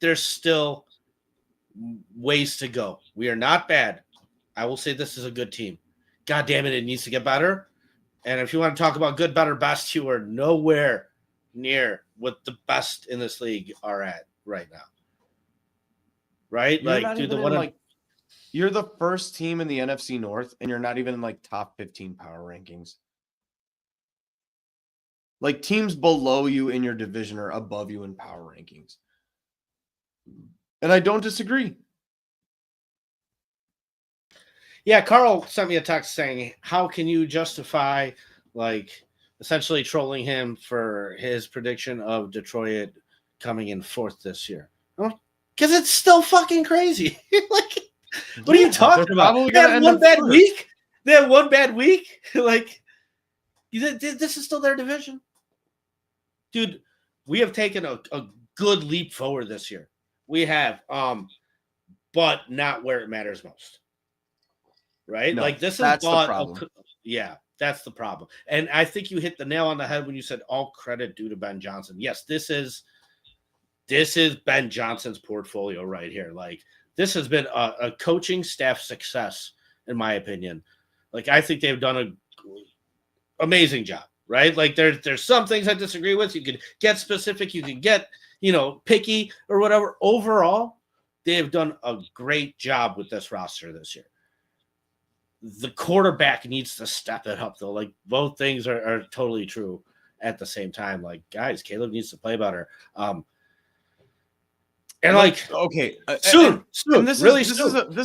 there's still ways to go. We are not bad. I will say this is a good team. God damn it, it needs to get better. And if you want to talk about good, better, best, you are nowhere near what the best in this league are at right now. Right? You're like, dude, you're the first team in the NFC North, and you're not even in like top 15 power rankings. Like, teams below you in your division are above you in power rankings. And I don't disagree. Yeah, Carl sent me a text saying, how can you justify, like, essentially trolling him for his prediction of Detroit coming in 4th this year? Because it's still fucking crazy. Like, what are you talking about? They had one bad week? They had one bad week? Like, this is still their division. Dude, we have taken a good leap forward this year. We have, but not where it matters most. Right? No, like, this is the problem. Yeah, that's the problem. And I think you hit the nail on the head when you said all credit due to Ben Johnson. Yes, this is Ben Johnson's portfolio right here. Like, this has been a coaching staff success, in my opinion. Like, I think they've done an amazing job. Right? Like, there's some things I disagree with. You could get specific, you can get, picky or whatever. Overall, they have done a great job with this roster this year. The quarterback needs to step it up, though. Like, both things are totally true at the same time. Like, guys, Caleb needs to play better. And like, okay, soon. This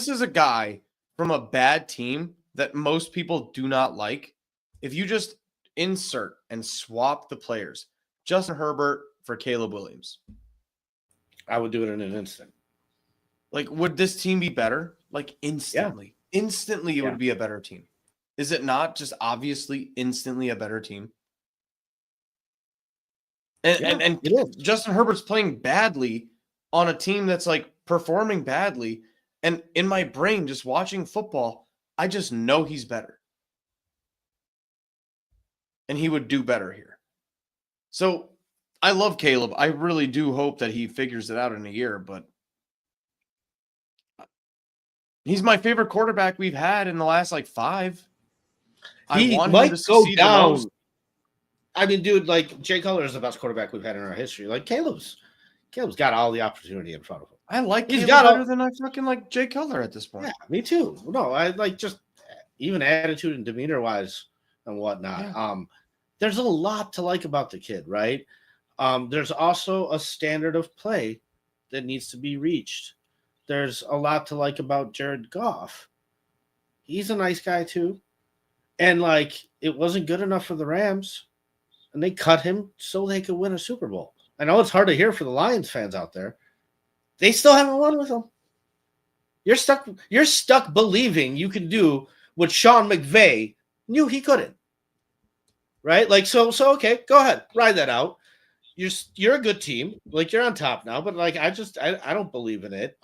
is a guy from a bad team that most people do not like. If you just insert and swap the players, Justin Herbert for Caleb Williams, I would do it in an instant. Like, would this team be better? Like, instantly. Yeah. Instantly, it would be a better team. Is it not just obviously instantly a better team? And Justin Herbert's playing badly on a team that's like performing badly. And in my brain, just watching football, I just know he's better. And he would do better here. So I love Caleb. I really do hope that he figures it out in a year, but he's my favorite quarterback we've had in the last like 5. He might go down. I mean, dude, like, Jay Cutler is the best quarterback we've had in our history. Like, Caleb's got all the opportunity in front of him. I like Caleb better than I fucking like Jay Cutler at this point. Yeah, me too. No, I like just even attitude and demeanor wise and whatnot. Yeah. There's a lot to like about the kid, right? There's also a standard of play that needs to be reached. There's a lot to like about Jared Goff. He's a nice guy too. And like, it wasn't good enough for the Rams, and they cut him so they could win a Super Bowl. I know it's hard to hear for the Lions fans out there. They still haven't won with him. You're stuck believing you can do what Sean McVay knew he couldn't. Right? Like, so okay, go ahead, ride that out. You're a good team, like, you're on top now, but like, I don't believe in it.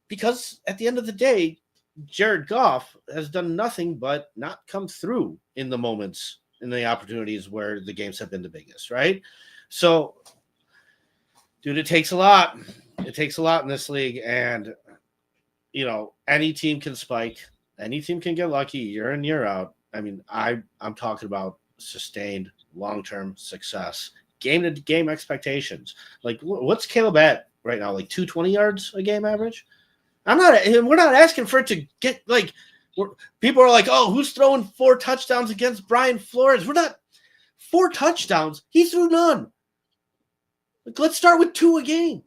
Because at the end of the day, Jared Goff has done nothing but not come through in the moments, in the opportunities where the games have been the biggest, right? So, dude, it takes a lot. It takes a lot in this league, and any team can spike, any team can get lucky year in, year out. I mean, I'm talking about sustained long-term success, game-to-game expectations. Like, what's Caleb at right now? Like 220 yards a game average? We're not asking for it to get like. People are like, oh, who's throwing 4 touchdowns against Brian Flores? We're not 4 touchdowns. He threw none. Like, let's start with 2 a game.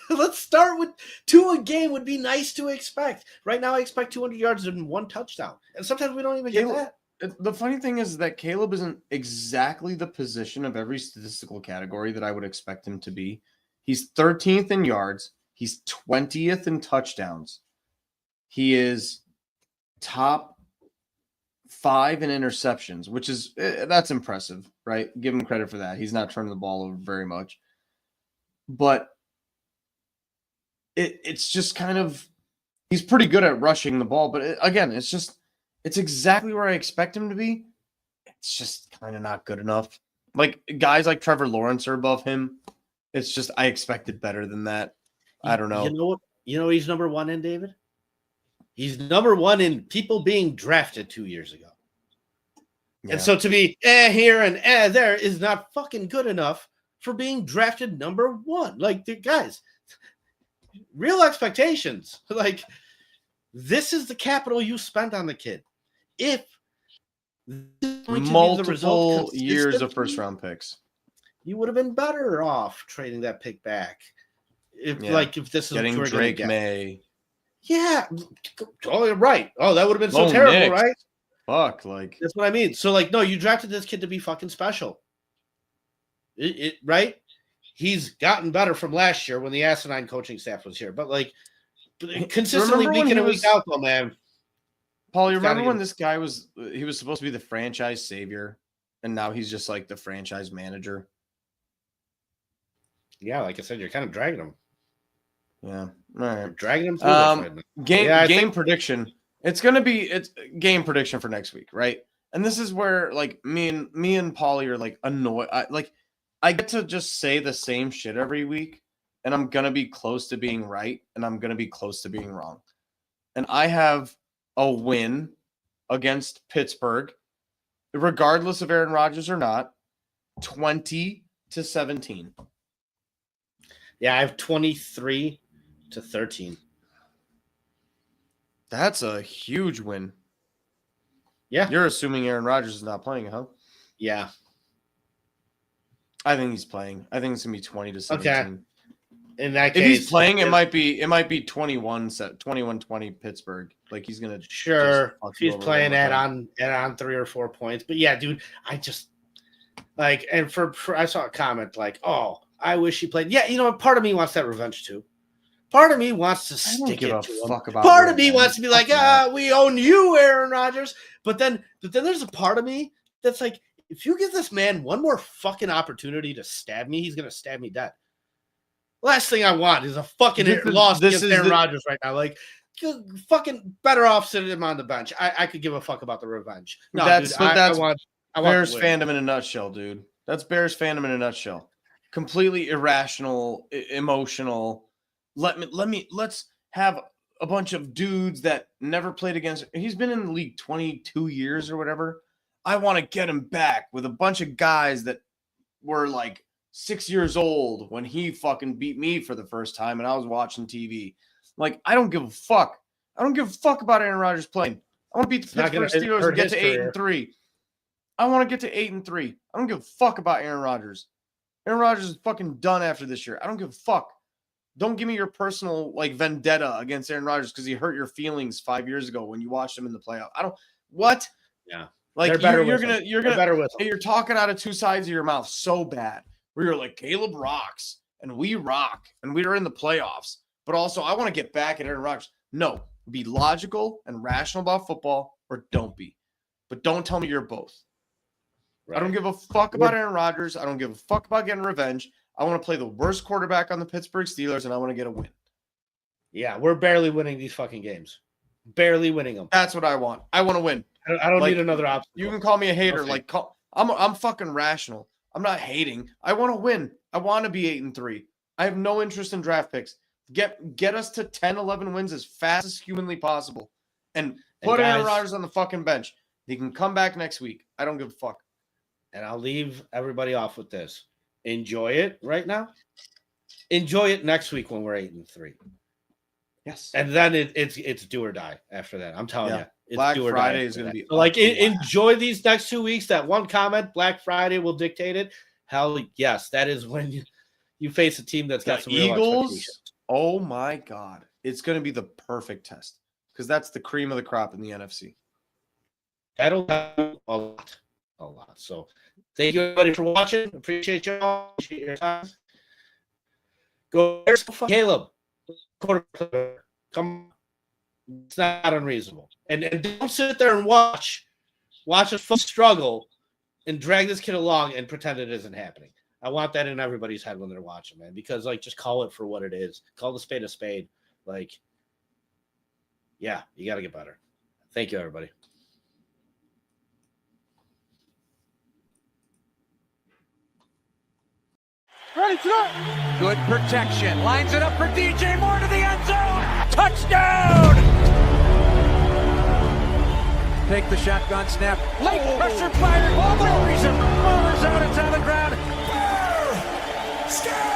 Let's start with 2 a game would be nice to expect. Right now, I expect 200 yards and 1 touchdown. And sometimes we don't even get that. The funny thing is that Caleb isn't exactly the position of every statistical category that I would expect him to be. He's 13th in yards. He's 20th in touchdowns. He is top 5 in interceptions, which is that's impressive, right? Give him credit for that. He's not turning the ball over very much. But it's just kind of he's pretty good at rushing the ball, but again, it's exactly where I expect him to be. It's just kind of not good enough. Like guys like Trevor Lawrence are above him. It's just I expected better than that. I don't know. You know what? You know he's number 1 in, David? He's number 1 in people being drafted 2 years ago. Yeah. And so to be here and there is not fucking good enough for being drafted number 1. Like, guys, real expectations. Like, this is the capital you spent on the kid. If multiple years of first round picks, you would have been better off trading that pick back. If this is getting Drake May. Yeah. Oh, right. Oh, that would have been so terrible, Knicks. right? Fuck, like that's what I mean. So, like, no, you drafted this kid to be fucking special. Right? He's gotten better from last year when the asinine coaching staff was here. But consistently week in and week out, though, man. Paul, you remember when this guy was supposed to be the franchise savior, and now he's just like the franchise manager? Yeah, like I said, you're kind of dragging him. Yeah. All right. You're dragging him through game prediction. It's game prediction for next week, right? And this is where like me and Paulie are like annoyed. I get to just say the same shit every week, and I'm gonna be close to being right, and I'm gonna be close to being wrong. And I have a win against Pittsburgh, regardless of Aaron Rodgers or not, 20-17. Yeah, I have 23-13. That's a huge win. Yeah. You're assuming Aaron Rodgers is not playing, huh? Yeah. I think he's playing. I think it's gonna be 20-17. Okay. In that case, if he's playing, it might be 21-20 Pittsburgh. Like he's gonna if he's playing add on 3 or 4 points. But yeah, dude, I just like and for I saw a comment like, oh, I wish he played. Yeah, you know, part of me wants that revenge too. Part of me wants to stick it to him. Part of me wants to be like, we own you, Aaron Rodgers. But then there's a part of me that's like, if you give this man one more fucking opportunity to stab me, he's gonna stab me dead. Last thing I want is a fucking loss against Aaron Rodgers right now. Like, fucking better off sitting him on the bench. I could give a fuck about the revenge. No, that's Bears fandom in a nutshell, dude. That's Bears fandom in a nutshell. Completely irrational, emotional. Let's have a bunch of dudes that never played against. He's been in the league 22 years or whatever. I want to get him back with a bunch of guys that were like 6 years old when he fucking beat me for the first time and I was watching TV. Like, I don't give a fuck. I don't give a fuck about Aaron Rodgers playing. I want to beat the Pittsburgh Steelers and get to 8-3. I want to get to 8-3. I don't give a fuck about Aaron Rodgers. Aaron Rodgers is fucking done after this year. I don't give a fuck. Don't give me your personal like vendetta against Aaron Rodgers because he hurt your feelings 5 years ago when you watched him in the playoff. what? Yeah. Like you're talking out of two sides of your mouth so bad. Where you're like, Caleb rocks and we rock and we are in the playoffs. But also I want to get back at Aaron Rodgers. No, be logical and rational about football or don't be. But don't tell me you're both. Right. I don't give a fuck about Aaron Rodgers. I don't give a fuck about getting revenge. I want to play the worst quarterback on the Pittsburgh Steelers, and I want to get a win. Yeah, we're barely winning these fucking games. Barely winning them. That's what I want. I want to win. I don't need another option. You can call me a hater. Okay. Like I'm fucking rational. I'm not hating. I want to win. I want to be 8-3. I have no interest in draft picks. Get us to 10, 11 wins as fast as humanly possible, and put Aaron Rodgers on the fucking bench. He can come back next week. I don't give a fuck. And I'll leave everybody off with this. Enjoy it right now. Enjoy it next week when we're 8-3. Yes. And then it's do or die after that. I'm telling you. It's Black Friday is going to be so like enjoy these next 2 weeks. That one comment, Black Friday will dictate it. Hell yes, that is when you face a team that's got some Eagles. real Oh my God. It's going to be the perfect test because that's the cream of the crop in the NFC. That'll help a lot. A lot. So thank you everybody for watching. Appreciate y'all. Appreciate your time. Go there's Caleb. Quarterback. Come on. It's not unreasonable. And don't sit there and watch us struggle and drag this kid along and pretend it isn't happening. I want that in everybody's head when they're watching, man, because like just call it for what it is. Call the spade a spade. Like, yeah, you got to get better. Thank you, everybody. Ready, throw. Good protection. Lines it up for DJ Moore to the end zone. Touchdown! Take the shotgun snap. Late pressure fired. Buries him. Muller's out. It's on the ground. Scare!